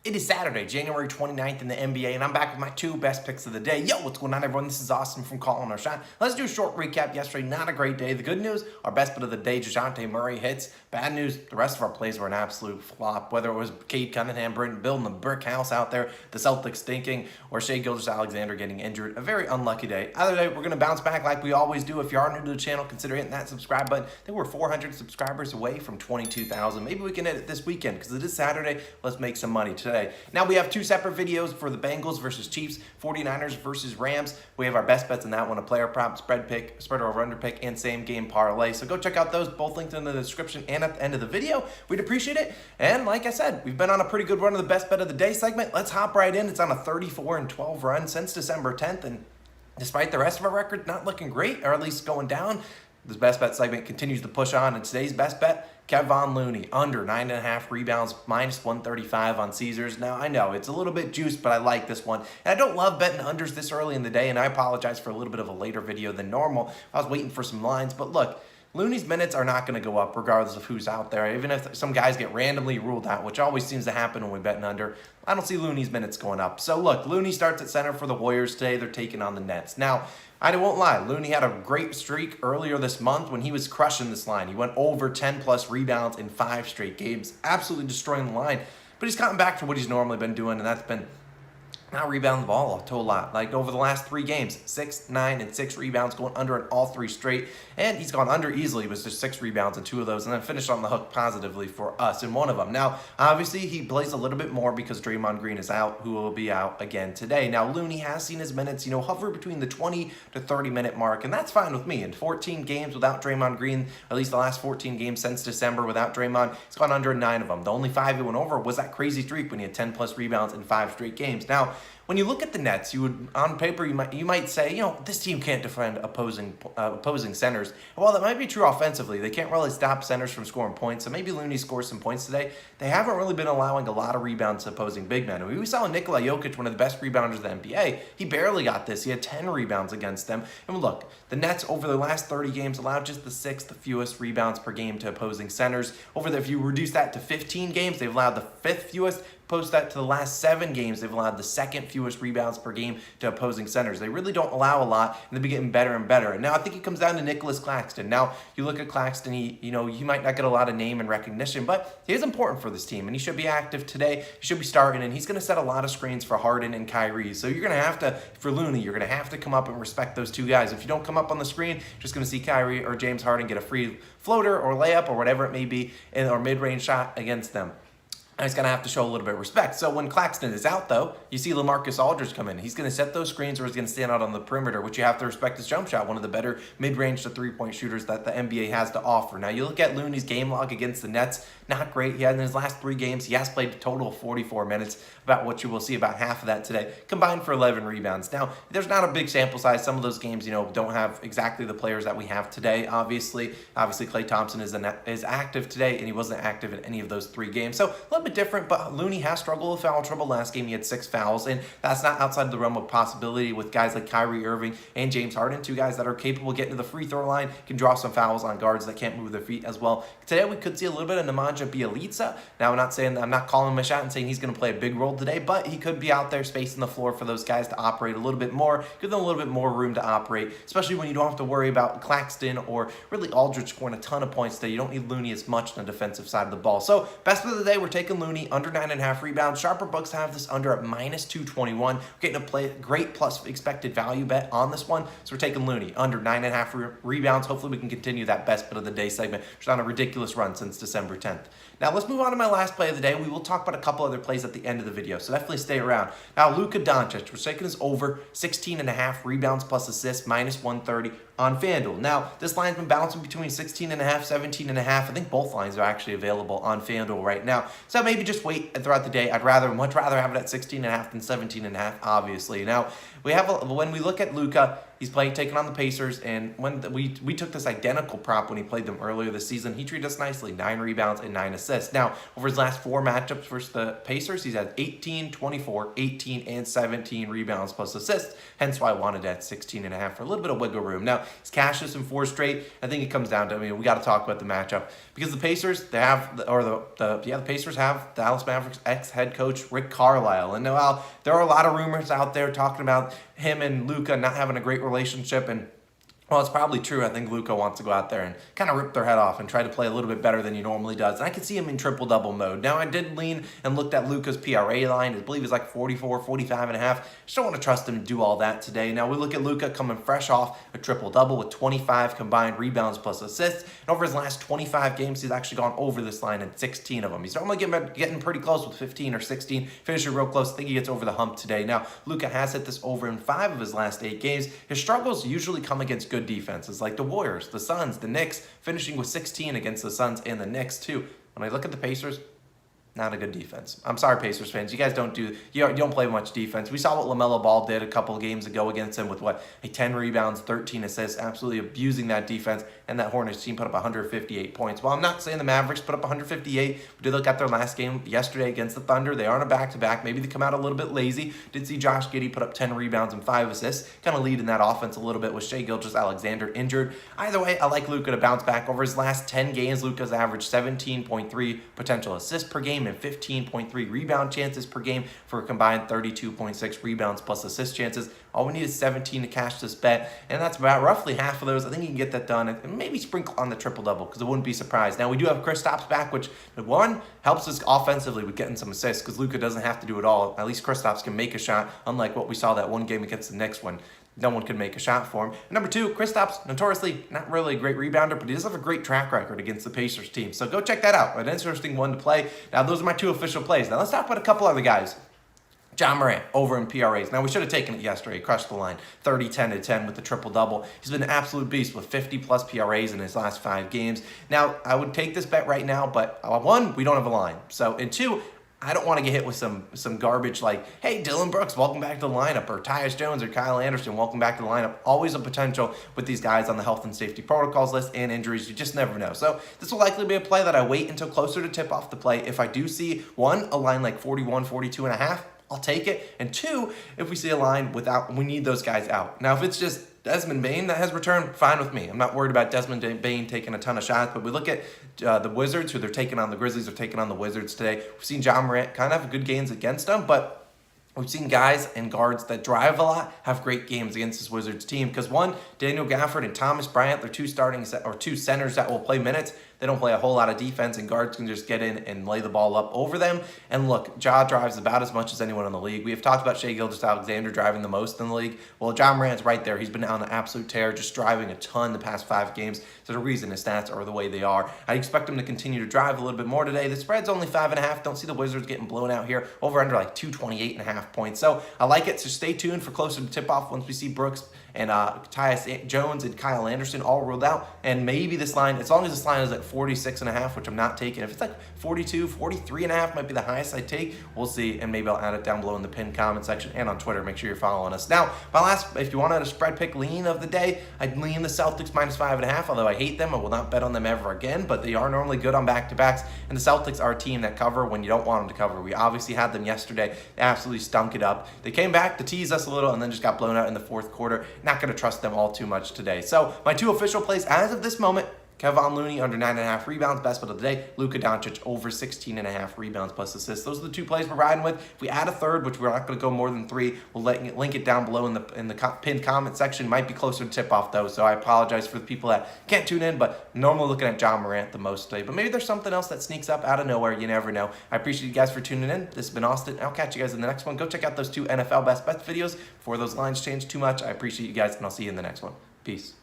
It is Saturday, January 29th in the NBA, and I'm back with my two best picks of the day. Yo, what's going on, everyone? This is Austin from Calling Our Shot. Let's do a short recap. Yesterday, not a great day. The good news, our best bet of the day, DeJounte Murray hits. Bad news, the rest of our plays were an absolute flop. Whether it was Cade Cunningham building a brick house out there, the Celtics stinking, or Shai Gilgeous-Alexander getting injured. A very unlucky day. Either day, we're going to bounce back like we always do. If you are new to the channel, consider hitting that subscribe button. I think we're 400 subscribers away from 22,000. Maybe we can hit it this weekend because it is Saturday. Let's make some money today. Now, we have two separate videos for the Bengals versus Chiefs, 49ers versus Rams. We have our best bets in that one, a player prop, spread pick, spread over under pick, and same game parlay. So go check out those, both linked in the description and at the end of the video. We'd appreciate it. And like I said, we've been on a pretty good run of the best bet of the day segment. Let's hop right in. It's on a 34-12 run since December 10th. And despite the rest of our record not looking great, or at least going down, this best bet segment continues to push on. And today's best bet, Kevon Looney, under 9.5 rebounds, minus 135 on Caesars. Now, I know it's a little bit juiced, but I like this one. And I don't love betting unders this early in the day, and I apologize for a little bit of a later video than normal. I was waiting for some lines, but look, Looney's minutes are not going to go up regardless of who's out there. Even if some guys get randomly ruled out, which always seems to happen when we bet an under, I don't see Looney's minutes going up. So look, Looney starts at center for the Warriors today. They're taking on the Nets. Now, I won't lie, Looney had a great streak earlier this month when he was crushing this line. He went over 10-plus rebounds in 5 straight games, absolutely destroying the line. But he's gotten back to what he's normally been doing, and that's been not rebound the ball a whole lot. Like over the last 3 games, 6, 9, and 6 rebounds, going under in all 3 straight. And he's gone under easily with just 6 rebounds in 2 of those, and then finished on the hook positively for us in 1 of them. Now, obviously, he plays a little bit more because Draymond Green is out, who will be out again today. Now, Looney has seen his minutes, hover between the 20 to 30-minute mark, and that's fine with me. In 14 games without Draymond Green, at least the last 14 games since December without Draymond, he's gone under in 9 of them. The only 5 he went over was that crazy streak when he had 10-plus rebounds in 5 straight games. Now, when you look at the Nets, you would, on paper, you might say, this team can't defend opposing centers. While that might be true offensively, they can't really stop centers from scoring points. So maybe Looney scores some points today. They haven't really been allowing a lot of rebounds to opposing big men. We saw Nikola Jokic, one of the best rebounders in the NBA. He barely got this. He had 10 rebounds against them. And look, the Nets over the last 30 games allowed just the 6th fewest rebounds per game to opposing centers. If you reduce that to 15 games, they've allowed the 5th fewest. Post that to the last 7 games, they've allowed the 2nd fewest rebounds per game to opposing centers. They really don't allow a lot, and they've been getting better and better. And now I think it comes down to Nicholas Claxton. Now, you look at Claxton, he might not get a lot of name and recognition, but he is important for this team, and he should be active today. He should be starting, and he's going to set a lot of screens for Harden and Kyrie. So you're going to have to, for Looney, you're going to have to come up and respect those 2 guys. If you don't come up on the screen, you're just going to see Kyrie or James Harden get a free floater or layup or whatever it may be, or mid-range shot against them. And he's going to have to show a little bit of respect. So when Claxton is out, though, you see LaMarcus Aldridge come in. He's going to set those screens, or he's going to stand out on the perimeter, which you have to respect his jump shot, one of the better mid-range to three-point shooters that the NBA has to offer. Now, you look at Looney's game log against the Nets, not great. He had in his last 3 games, he has played a total of 44 minutes, about what you will see about half of that today, combined for 11 rebounds. Now, there's not a big sample size. Some of those games, don't have exactly the players that we have today, obviously. Obviously, Klay Thompson is active today, and he wasn't active in any of those 3 games. So, a little bit different, but Looney has struggled with foul trouble. Last game, he had 6 fouls, and that's not outside the realm of possibility with guys like Kyrie Irving and James Harden, 2 guys that are capable of getting to the free throw line, can draw some fouls on guards that can't move their feet as well. Today, we could see a little bit of Nemanja Bjelica. Now, I'm not calling him a shot and saying he's going to play a big role today, but he could be out there spacing the floor for those guys to operate a little bit more, give them a little bit more room to operate, especially when you don't have to worry about Claxton or really Aldridge scoring a ton of points today. You don't need Looney as much on the defensive side of the ball. So, best bet of the day, we're taking Looney under 9.5 rebounds. Sharper books have this under at minus 221. We're getting a great plus expected value bet on this one. So we're taking Looney under 9.5 rebounds. Hopefully we can continue that best bet of the day segment, which is on a ridiculous run since December 10th. Now let's move on to my last play of the day. We will talk about a couple other plays at the end of the video, so definitely stay around. Now Luka Doncic, we're taking this over 16.5 rebounds plus assists, minus 130 on FanDuel. Now this line's been bouncing between 16.5, 17.5. I think both lines are actually available on FanDuel right now. So maybe just wait throughout the day. I'd much rather have it at 16.5 than 17.5, obviously. Now when we look at Luka, he's taking on the Pacers, and when we took this identical prop when he played them earlier this season, he treated us nicely, 9 rebounds and 9 assists. Now, over his last 4 matchups versus the Pacers, he's had 18, 24, 18, and 17 rebounds plus assists, hence why I wanted at 16.5 for a little bit of wiggle room. Now, he's cashed this in 4 straight. I think it comes down to, we got to talk about the matchup, because the Pacers, the Pacers have Dallas Mavericks ex-head coach Rick Carlisle, and while there are a lot of rumors out there talking about him and Luka not having a great relationship, and well, it's probably true. I think Luka wants to go out there and kind of rip their head off and try to play a little bit better than he normally does. And I could see him in triple-double mode. Now, I did lean and looked at Luka's PRA line. I believe it's like 44, 45.5. Just don't want to trust him to do all that today. Now, we look at Luka coming fresh off a triple-double with 25 combined rebounds plus assists. And over his last 25 games, he's actually gone over this line in 16 of them. He's normally getting pretty close with 15 or 16. Finishing real close. I think he gets over the hump today. Now, Luka has hit this over in 5 of his last 8 games. His struggles usually come against good defenses like the Warriors, the Suns, the Knicks, finishing with 16 against the Suns and the Knicks too. When I look at the Pacers, not a good defense. I'm sorry, Pacers fans. You guys don't play much defense. We saw what LaMelo Ball did a couple of games ago against him with 10 rebounds, 13 assists, absolutely abusing that defense, and that Hornets team put up 158 points. Well, I'm not saying the Mavericks put up 158. We did look at their last game yesterday against the Thunder. They are on a back-to-back. Maybe they come out a little bit lazy. Did see Josh Giddey put up 10 rebounds and 5 assists, kind of leading that offense a little bit with Shai Gilgeous-Alexander injured. Either way, I like Luka to bounce back. Over his last 10 games, Luka's averaged 17.3 potential assists per game and 15.3 rebound chances per game for a combined 32.6 rebounds plus assist chances. All we need is 17 to cash this bet, and that's about roughly half of those. I think you can get that done, and maybe sprinkle on the triple-double, because I wouldn't be surprised. Now, we do have Kristaps back, which, one, helps us offensively with getting some assists, because Luka doesn't have to do it all. At least Kristaps can make a shot, unlike what we saw that one game against the Knicks when no one could make a shot for him. And number 2, Kristaps, notoriously not really a great rebounder, but he does have a great track record against the Pacers team. So go check that out. An interesting one to play. Now, those are my 2 official plays. Now, let's talk about a couple other guys. Ja Morant over in PRAs. Now, we should have taken it yesterday. Crushed the line. 30, 10 to 10 with the triple-double. He's been an absolute beast with 50-plus PRAs in his last 5 games. Now, I would take this bet right now, but 1, we don't have a line. So, and 2, I don't want to get hit with some garbage like, hey, Dylan Brooks, welcome back to the lineup, or Tyus Jones or Kyle Anderson, welcome back to the lineup. Always a potential with these guys on the health and safety protocols list and injuries. You just never know. So this will likely be a play that I wait until closer to tip off the play. If I do see, 1, a line like 41, 42.5, I'll take it. And 2, if we see a line we need those guys out. Now, if it's just Desmond Bane that has returned, fine with me. I'm not worried about Desmond Bane taking a ton of shots, but we look at the Wizards, who they're taking on. The Grizzlies are taking on the Wizards today. We've seen Ja Morant kind of have good games against them, but we've seen guys and guards that drive a lot have great games against this Wizards team, because 1, Daniel Gafford and Thomas Bryant, they're 2 centers that will play minutes. They don't play a whole lot of defense, and guards can just get in and lay the ball up over them. And look, Ja drives about as much as anyone in the league. We have talked about Shai Gilgeous-Alexander driving the most in the league. Well, Ja Morant's right there. He's been on an absolute tear, just driving a ton the past 5 games. There's a reason his stats are the way they are. I expect him to continue to drive a little bit more today. The spread's only 5.5. Don't see the Wizards getting blown out here. Over under like 228.5 points. So I like it. So stay tuned for closer to tip off once we see Brooks and Tyus Jones and Kyle Anderson all ruled out. And maybe this line, as long as this line is like 46.5, which I'm not taking. If it's like 42, 43.5 might be the highest I take. We'll see, and maybe I'll add it down below in the pinned comment section and on Twitter. Make sure you're following us. Now, if you wanted a spread pick lean of the day, I'd lean the Celtics -5.5, although I hate them. I will not bet on them ever again, but they are normally good on back-to-backs, and the Celtics are a team that cover when you don't want them to cover. We obviously had them yesterday. They absolutely stunk it up. They came back to tease us a little and then just got blown out in the 4th quarter. Not going to trust them all too much today. So my 2 official plays as of this moment: Kevon Looney under 9.5 rebounds, best bet of the day. Luka Doncic over 16.5 rebounds plus assists. Those are the 2 plays we're riding with. If we add a third, which we're not going to go more than 3, we'll link it down below in the pinned comment section. Might be closer to tip off though, so I apologize for the people that can't tune in. But normally looking at Ja Morant the most today. But maybe there's something else that sneaks up out of nowhere. You never know. I appreciate you guys for tuning in. This has been Austin. I'll catch you guys in the next one. Go check out those 2 NFL best bets videos before those lines change too much. I appreciate you guys, and I'll see you in the next one. Peace.